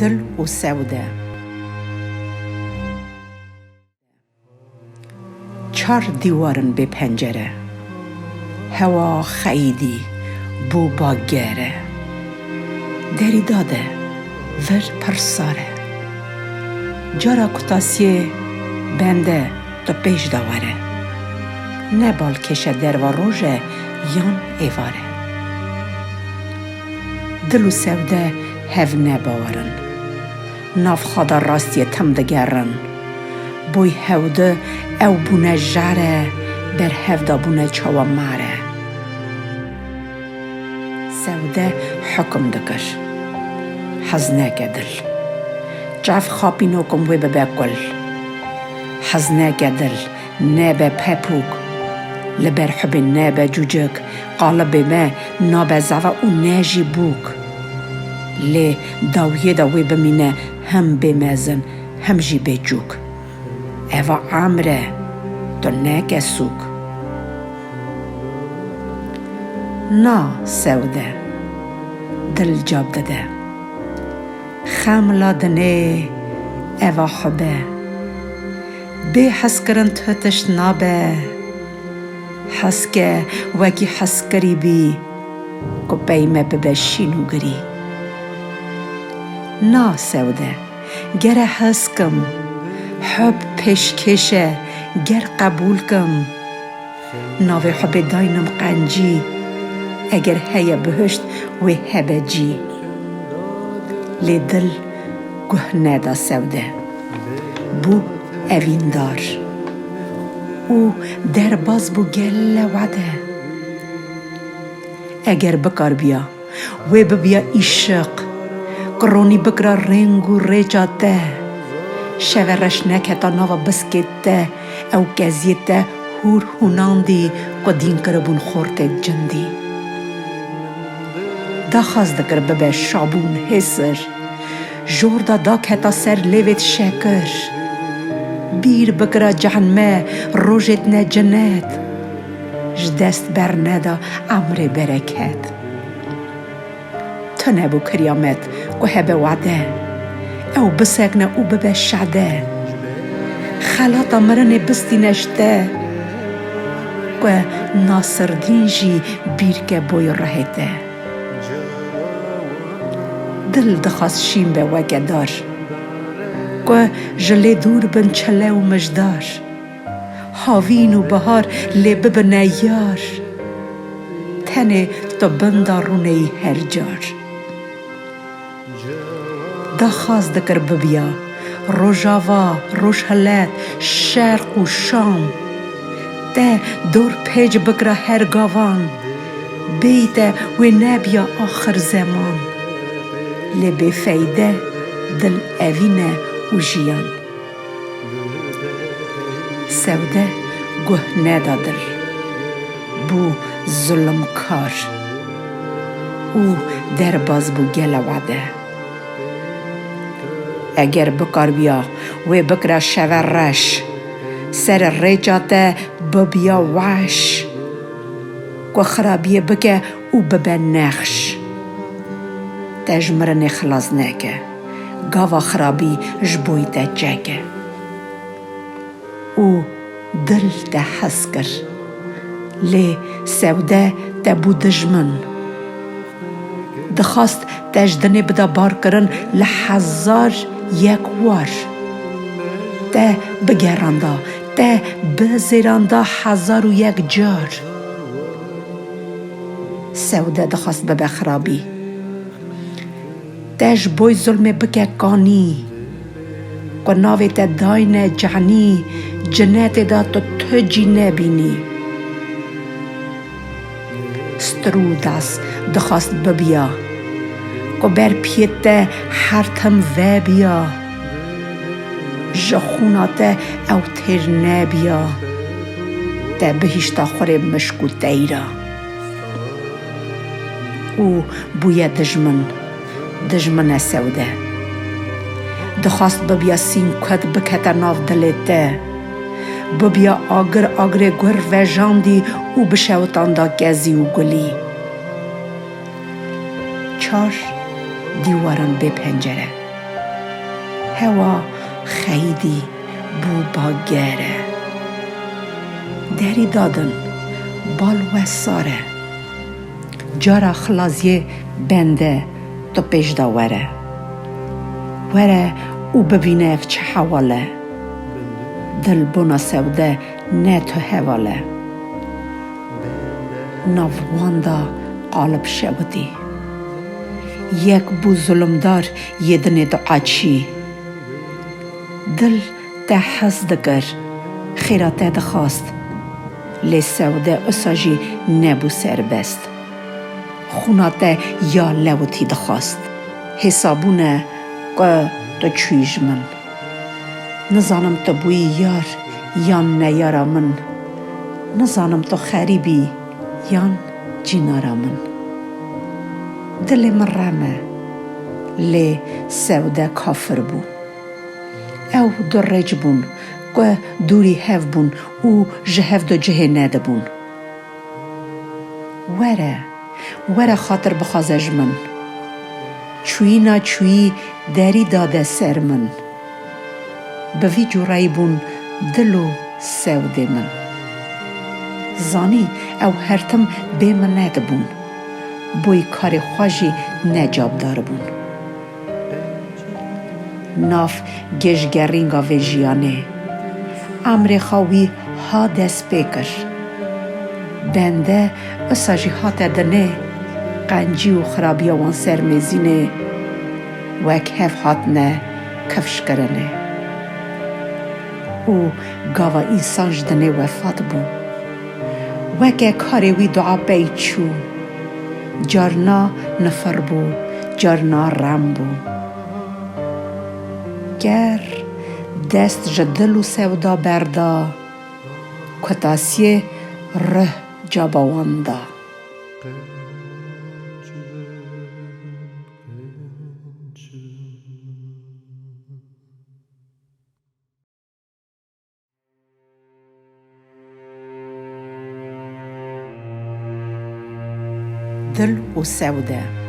دل و سوده. 4 دیوارن به پنجره، هوا خیدی بو باگره، دری داده ور پرساره، جارا کتاسیه بنده تو پیش داوره، نبال کشه در و روژه یان ایواره. دل و سوده هف نباورن، ناف خدا راستی تم دگرن، بوی هوده او بونه جاره، بر هفده بونه چاوا ماره. سوده حکم دکر، حزنه که دل، جاف خاپی نوکم وی ببکل، حزنه که دل نبه پپوک، لبر حب نبه جوجک، قالب ما نبه زوا و نجی بوک. لی داویه داوی بمینه هم بمزن هم جی بجوک. اوا عمره تو نکه سوک. نا سوده دل جاب داده، خاملا دنه اوا حبه، بی حس کرن تهتش نابه، حس که وکی حس کری بی، که بیمه ببشینو گری. نا سوده گره حس کم، حب پیشکشه گر قبول کم، ناوی حب داینم قنجی، اگر هیا بهشت و هبه جی. لی دل گه ندا سوده، بو اوین دار، او در باز بو گل وعده. اگر بکار بیا و ببیا ایشق، کرونی بکرا رنگ و ریجاته، شورش نکتا نوا بسکته، او گزیته هور هوناندی قدین کربون خورت جندی. دا خواست دکر ببه شابون حسر، جور دا کتا سر لیوید شکر، بیر بکرا جهنمه روژت نه جنت، جدست بر ندا عمر برکت. تو نبو کریامت که هبه وعده، او بسکنه او ببه شعده، خلاطا مرن بستی نشته، که ناصر دین جی بیر که بوی رهیده. دل دخواست شیم به وگه دار، که جلی دور بن چله و مجدار، هاوین و بهار لی ببنه یار، تنه تو بندارونه هر جار. دا خواست دکر ببیا روژاوا، روژهلت، شرق و شام، ده دور پیج بکره هر گاوان، بیده و نبیا آخر زمان. لی بفیده دل اوینه و جیان. سوده گه ندا دل، بو ظلم کار، او در باز بو گل وعده. اگر بکار بیا و بکره شورش، سر ریجاته ببیا وش، که خرابیه بکه او ببه نخش. تجمرن خلاص نکه، گاوا خرابی جبوی ده جگه. او دل ده حس کر، لی سوده ده بو دجمن. دخواست تجدنه بدا بار کرن لحزار یک وار. ده بگرانده، ده بزیرانده 1001 جار. سوده دخواست ببه خرابی، تج بوی ظلم بکه کانی، که ناوی تا داینه جهنی، جنت دا تو تجی نبینی. سترو دست دخواست ببیا، که بر پیته هر تم و بیا، جخونات او تیر نبیا، تا بهشتا خوره مشکو تیرا. او بوی دجمن سوده، دخواست ببیا سین کد بکتا ناف دلته، ببیا آگر گر و جاندی او بشوتان دا گزی و گلی. 4 دیوارن به پنجره، هوا خیدی بو باگره دری دادن بال و ساره جارا خلازیه بنده تو پیش داوره وره او ببینه چه حواله دل بنا سوده نه تو حواله ناواندا قالب شودی یک بو ظلمدار یدن دعا چی دل ده حز دگر خیراته دخواست لی سوده اساجی نبو سربست خوناته یا لوتی دخواست حسابونه که تو چویج من نزانم تو بوی یار یان نیارا من نزانم تو خریبی یان جینارا من دل من رمه لی سوده کافر بو او دو رج بون که دوری هف بون او جهف دو جه نده بون وره خاطر بخوازش من چوی نا چوی دری داده سر من بوی جورای بون دلو سوده من زانی او هرتم به من نده بون بوی کار خواجی نجاب دار بون ناف گشگرینگا و جیانه امر خواهی ها دست بکر بنده اساجی ها تدنه قنجی و خرابی وان سرمزینه وک هف هاتنه کفش کرنه او گاوا انسان جدنه وفات بو وک کاروی دعا بیچو جارنا نفر بو جارنا رم بو گر دست جدل و سودا بردا کتاسیه ره جابواندا دل و سوده